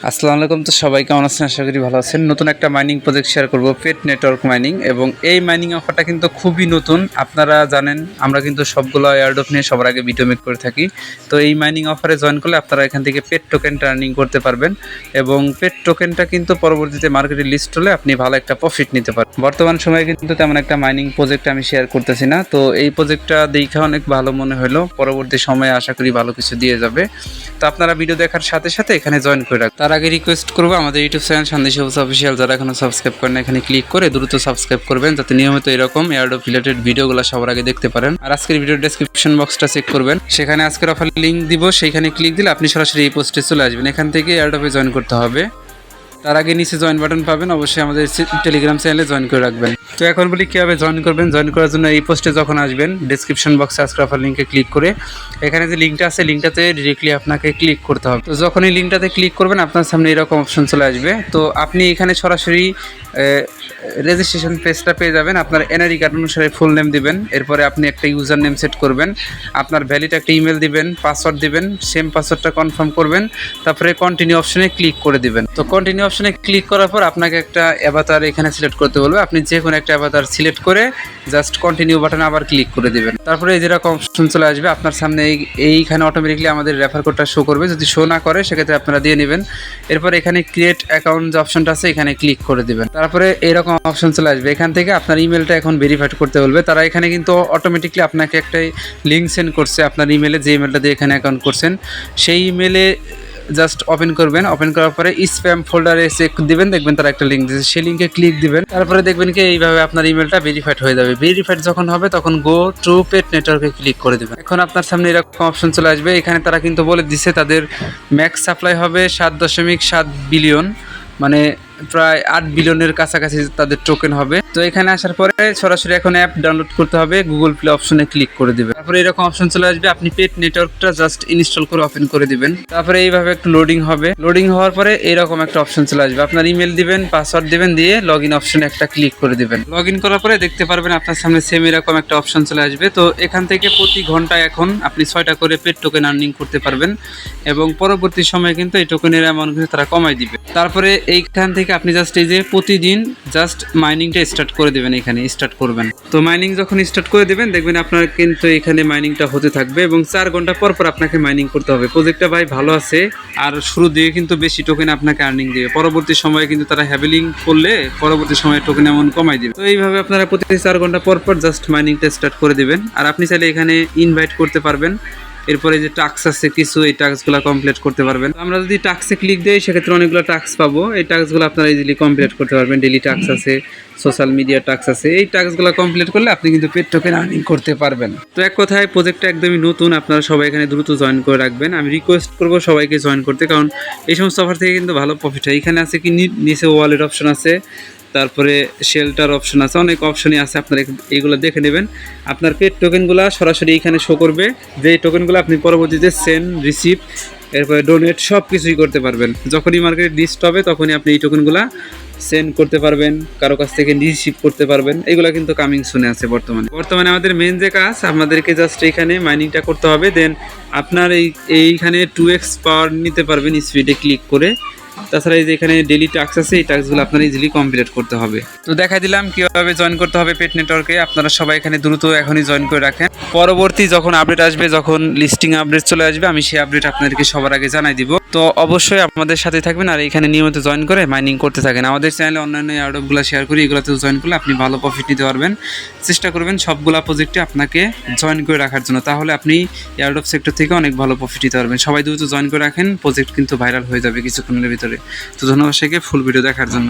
আসসালামু আলাইকুম। তো সবাই কেমন আছেন? আশা করি ভালো আছেন। নতুন একটা মাইনিং প্রজেক্ট শেয়ার করব, পেট নেটওয়ার্ক মাইনিং। এবং এই মাইনিং অফারটা কিন্তু খুবই নতুন। আপনারা জানেন আমরা কিন্তু সবগুলো এয়ারড্রপ নিয়ে সবার আগে ভিডিও মেক করে থাকি। তো এই মাইনিং অফারে জয়েন করলে আপনারা এখান থেকে পেট টোকেনটা আর্নিং করতে পারবেন এবং পেট টোকেনটা কিন্তু পরবর্তীতে মার্কেটে লিস্ট হলে আপনি ভালো একটা প্রফিট নিতে পারবেন। বর্তমান সময়ে কিন্তু তেমন একটা মাইনিং প্রজেক্ট আমি শেয়ার করতেছি না। তো এই প্রজেক্টটা দেখে অনেক ভালো মনে হলো, পরবর্তী সময়ে আশা করি ভালো কিছু দিয়ে যাবে। তো আপনারা ভিডিও দেখার সাথে সাথে এখানে জয়েন করে রাখবেন। তার আগে রিকোয়েস্ট করবো আমাদের ইউটিউব চ্যানেল সন্দেশ অফিসিয়াল যারা এখনো সাবস্ক্রাইব করেন এখানে ক্লিক করে দ্রুত সাবস্ক্রাইব করবেন, যাতে নিয়মিত এরকম এয়ারড্রপ রিলেটেড ভিডিওগুলো সবার আগে দেখতে পারেন। আর আজকের ভিডিওর ডেসক্রিপশন বক্সটা চেক করবেন, সেখানে আজকের অফার লিঙ্ক দিব, সেইখানে ক্লিক দিলে আপনি সরাসরি এই পোস্টে চলে আসবেন। এখান থেকে এয়ারড্রপে জয়েন করতে হবে। তার আগে নিচে জয়েন বাটন পাবেন, অবশ্যই আমাদের টেলিগ্রাম চ্যানেলে জয়েন করে রাখবেন। তো এখন বলি কীভাবে জয়েন করবেন। জয়েন করার জন্য এই পোস্টে যখন আসবেন ডেসক্রিপশন বক্সে আজকের অফার লিঙ্কে ক্লিক করে এখানে যে লিঙ্কটা আছে লিঙ্কটাতে ডিরেক্টলি আপনাকে ক্লিক করতে হবে। তো যখন এই লিঙ্কটাতে ক্লিক করবেন আপনার সামনে এরকম অপশন চলে আসবে। তো আপনি এখানে সরাসরি রেজিস্ট্রেশন পেজটা পেয়ে যাবেন। আপনার এনআইডি কার্ড অনুসারে ফুল নেম দিবেন, এরপরে আপনি একটা ইউজার নেম সেট করবেন, আপনার ভ্যালিড একটা ইমেল দিবেন, পাসওয়ার্ড দিবেন, সেম পাসওয়ার্ডটা কনফার্ম করবেন, তারপরে কন্টিনিউ অপশনে ক্লিক করে দিবেন। তো কন্টিনিউ অপশনে ক্লিক করার পর আপনাকে একটা অ্যাভাতার এখানে সিলেক্ট করতে বলবে। আপনি যে কোনো একটা অ্যাভাতার সিলেক্ট করে জাস্ট কন্টিনিউ বাটনে আবার ক্লিক করে দিবেন। তারপরে এই যেরকম অপশন চলে আসবে আপনার সামনে, এইখানে অটোমেটিকলি আমাদের রেফার কোডটা শো করবে। যদি শো না করে সেক্ষেত্রে আপনারা দিয়ে নেবেন। এরপর এখানে ক্রিয়েট অ্যাকাউন্ট যে অপশনটা আছে এখানে ক্লিক করে দিবেন। তারপরে এরকম অপশন চলে আসবে, এখান থেকে আপনার ইমেলটা এখন ভেরিফাইড করতে বলবে। তারা এখানে কিন্তু অটোমেটিকলি আপনাকে একটা লিঙ্ক সেন্ড করছে আপনার ইমেলে, যে ইমেলটা দিয়ে এখানে অ্যাকাউন্ট করছেন সেই ইমেলে জাস্ট ওপেন করবেন। ওপেন করার পরে স্প্যাম ফোল্ডারে চেক দিবেন, দেখবেন তারা একটা লিঙ্ক দিয়েছে, সেই লিঙ্কে ক্লিক দিবেন। তারপরে দেখবেন কি এইভাবে আপনার ইমেলটা ভেরিফাইড হয়ে যাবে। ভেরিফাইড যখন হবে তখন গো টু পেট নেটওয়ার্কে ক্লিক করে দেবেন। এখন আপনার সামনে এরকম অপশন চলে আসবে। এখানে তারা কিন্তু বলে দিচ্ছে তাদের ম্যাক্স সাপ্লাই হবে 7.7 বিলিয়ন, মানে প্রায় 8 বিলিয়নের কাছাকাছি তাদের টোকেন হবে। তো এখানে আসার পরে সরাসরি এখন অ্যাপ ডাউনলোড করতে হবে, গুগল প্লে অপশনে ক্লিক করে দিবেন। তারপরে এরকম অপশন চলে আসবে, আপনি পেট নেটওয়ার্কটা জাস্ট ইনস্টল করে ওপেন করে দিবেন। তারপরে এইভাবে একটু লোডিং হবে। লোডিং হওয়ার পরে এরকম একটা অপশন চলে আসবে, আপনার ইমেল দিবেন, পাসওয়ার্ড দিবেন, দিয়ে লগ ইন অপশনে একটা ক্লিক করে দিবেন। লগ ইন করার পরে দেখতে পারবেন আপনার সামনে সেম এরকম একটা অপশন চলে আসবে। তো এখান থেকে প্রতি ঘন্টায় এখন আপনি 6টা করে পেট টোকেন আর্নিং করতে পারবেন এবং পরবর্তী সময়ে কিন্তু এই টোকেনের অ্যামাউন্ট কিন্তু তারা কমাই দিবে। তারপরে এইখান থেকে আপনি জাস্ট এই যে প্রতিদিন জাস্ট মাইনিংটা স্টার্ট করে দেবেন, এখানে স্টার্ট করবেন। তো মাইনিং যখন স্টার্ট করে দেবেন দেখবেন আপনার কিন্তু এখানে মাইনিংটা হতে থাকবে এবং 4 ঘন্টা পর পর আপনাকে মাইনিং করতে হবে। প্রজেক্টটা ভাই ভালো আছে, আর শুরু দিয়ে কিন্তু বেশি টোকেন আপনাকে আর্নিং দেবে। পরবর্তী সময়ে কিন্তু তারা হ্যাভেলিং করলে পরবর্তী সময়ে টোকেন এমন কমাই দেবে। তো এইভাবে আপনারা প্রতি 4 ঘন্টা পর পর জাস্ট মাইনিংটা স্টার্ট করে দেবেন। আর আপনি চাইলে এখানে ইনভাইট করতে পারবেন। এরপরে যে টাস্ক আছে কিছু, এই টাস্কগুলো কমপ্লিট করতে পারবেন। আমরা যদি টাস্কে ক্লিক দিই সেক্ষেত্রে অনেকগুলো টাস্ক পাবো। এই টাস্কগুলো আপনারা ইজিলি কমপ্লিট করতে পারবেন। ডেইলি টাস্ক আছে, সোশ্যাল মিডিয়া টাস্ক আছে। এই টাস্কগুলো কমপ্লিট করলে আপনি কিন্তু পেট টোকেন আর্নিং করতে পারবেন। তো এক কথায় প্রজেক্টটা একদমই নতুন, আপনারা সবাই এখানে দ্রুত জয়েন করে রাখবেন। আমি রিকোয়েস্ট করবো সবাইকে জয়েন করতে, কারণ এই সমস্ত অফার থেকে কিন্তু ভালো প্রফিট হয়। এখানে আছে কি নিচে ওয়ালেট অপশন আছে, তারপরে শেল্টার অপশন আছে, অনেক অপশনই আছে। আপনারা এইগুলো দেখে নেবেন। আপনার পেট টোকেনগুলো সরাসরি এইখানে শো করবে, যে টোকেনগুলো আপনি পরবর্তীতে সেন্ড, রিসিভ, এরপরে ডোনেট সব কিছুই করতে পারবেন। যখনই মার্কেটে লিস্ট হবে তখনই আপনি এই টোকেনগুলো সেন্ড করতে পারবেন, কারো কাছ থেকে রিসিভ করতে পারবেন। এগুলো কিন্তু কামিং শুনে আছে বর্তমানে আমাদের মেন যে কাজ, আপনাদেরকে জাস্ট এইখানে মাইনিংটা করতে হবে। দেন আপনার এইখানে 2x পাওয়ার নিতে পারবেন স্পিডে ক্লিক করে। তাছাড়া এই যে এখানে ডেইলি টাস্ক আছে, এই টাস্কগুলো আপনারা ইজিলি কমপ্লিট করতে হবে। তো দেখাই দিলাম কিভাবে জয়েন করতে হবে পেট নেটওয়ার্কে। আপনারা সবাই এখানে দ্রুত এখনই জয়েন করে রাখেন। পরবর্তী যখন আপডেট আসবে, যখন লিস্টিং আপডেট চলে আসবে, আমি সেই আপডেট আপনাদেরকে সবার আগে জানাই দিব। তো অবশ্যই আমাদের সাথে থাকবেন আর এখানে নিয়মিত জয়েন করে মাইনিং করতে থাকেন। আমাদের চ্যানেলে অন্যান্য এয়ারড্রপগুলো শেয়ার করি, এগুলোতেও জয়েন করলে আপনি ভালো প্রফিট নিতে পারবেন। চেষ্টা করবেন সবগুলা প্রজেক্টে আপনাকে জয়েন করে রাখার জন্য, তাহলে আপনি এয়ারড্রপ সেক্টর থেকে অনেক ভালো প্রফিট নিতে পারবেন। সবাই দ্রুত জয়েন করে রাখেন, প্রজেক্ট কিন্তু ভাইরাল হয়ে যাবে কিছুক্ষণের ভিতরে। তো ধন্যবাদ সবাইকে ফুল ভিডিও দেখার জন্য।